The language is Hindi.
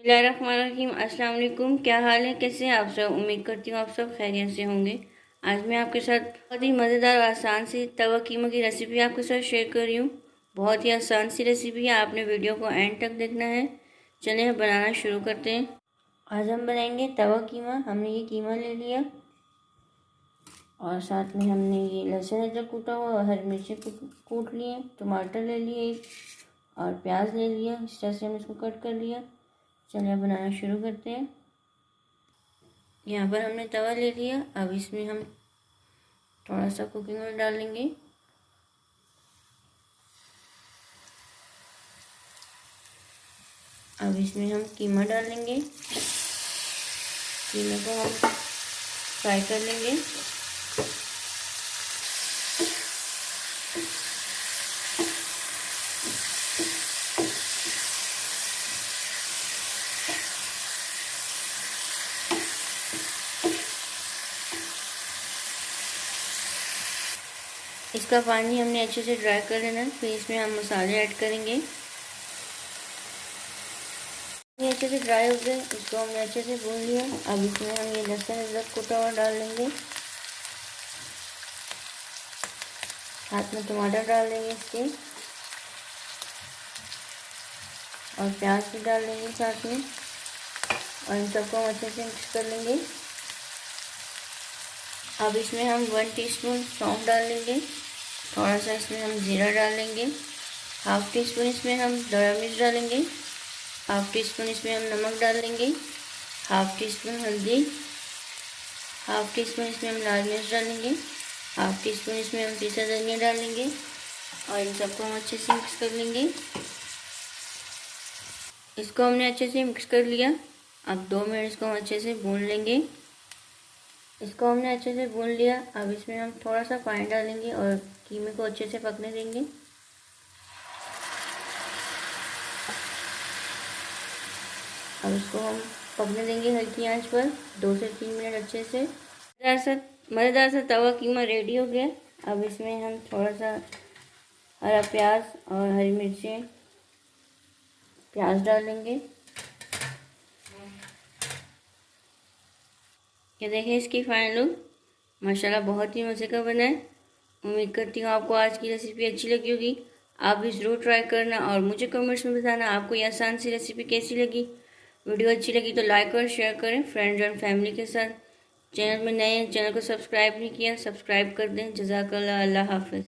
बिस्मिल्लाहिर्रहमानिर्रहीम। अस्सलाम वालेकुम। क्या हाल है, कैसे हैं आप सब? उम्मीद करती हूँ आप सब खैरियत से होंगे। आज मैं आपके साथ बहुत ही मज़ेदार और आसान सी तवा कीमा की रेसिपी आपके साथ शेयर कर रही हूँ। बहुत ही आसान सी रेसिपी है, आपने वीडियो को एंड तक देखना है। चलिए हम बनाना शुरू करते हैं। आज हम बनाएंगे तवा कीमा। हमने ये कीमा ले लिया और साथ में हमने ये लहसुन अदरक कूटा हुआ और हरी मिर्ची कूट लिए, टमाटर ले लिए और प्याज ले लिया। इस तरह से हम इसको कट कर लिया। चलिए बनाना शुरू करते हैं। यहाँ पर हमने तवा ले लिया। अब इसमें हम थोड़ा सा कुकिंग ऑयल डालेंगे। अब इसमें हम कीमा डालेंगे। कीमे को हम फ्राई कर लेंगे। इसका पानी हमने अच्छे से ड्राई कर लेना है। फिर इसमें हम मसाले ऐड करेंगे। ये अच्छे से ड्राई हो गए, इसको हमने अच्छे से भून लिया। अब इसमें हम ये लहसुन अदरक कूटा हुआ डाल लेंगे, साथ में टमाटर डाल देंगे इसके और प्याज भी डाल देंगे साथ में, और इन सबको हम अच्छे से मिक्स कर लेंगे। अब इसमें हम 1 टीस्पून सौंफ डाल लेंगे। थोड़ा सा इसमें हम जीरा डाल लेंगे। हाफ टी स्पून इसमें हम दड़ा मिर्च डालेंगे। हाफ टी स्पून इसमें हम नमक डाल देंगे। हाफ टी स्पून हल्दी। हाफ टी स्पून इसमें हम लाल मिर्च डालेंगे। हाफ टी स्पून इसमें हम पिसा धनिया डालेंगे और इन सबको हम अच्छे से मिक्स कर लेंगे। इसको हमने अच्छे से मिक्स कर लिया। अब 2 मिनट इसको हम अच्छे से भून लेंगे। इसको हमने अच्छे से भून लिया। अब इसमें हम थोड़ा सा पानी डालेंगे और कीमे को अच्छे से पकने देंगे। अब इसको हम पकने देंगे हल्की आंच पर 2 से 3 मिनट अच्छे से। मज़ेदार सा तवा कीमा रेडी हो गया। अब इसमें हम थोड़ा सा हरा प्याज और हरी मिर्चें प्याज डालेंगे। ये देखिए इसकी फाइनल लुक, माशाल्लाह बहुत ही मज़े का बना है। उम्मीद करती हूँ आपको आज की रेसिपी अच्छी लगी होगी। आप भी ज़रूर ट्राई करना और मुझे कमेंट्स में बताना आपको ये आसान सी रेसिपी कैसी लगी। वीडियो अच्छी लगी तो लाइक और शेयर करें फ्रेंड्स एंड फैमिली के साथ। चैनल में नए हैं, चैनल को सब्सक्राइब नहीं किया, सब्सक्राइब कर दें। जज़ाकल्लाह। अल्लाह हाफ़िज़।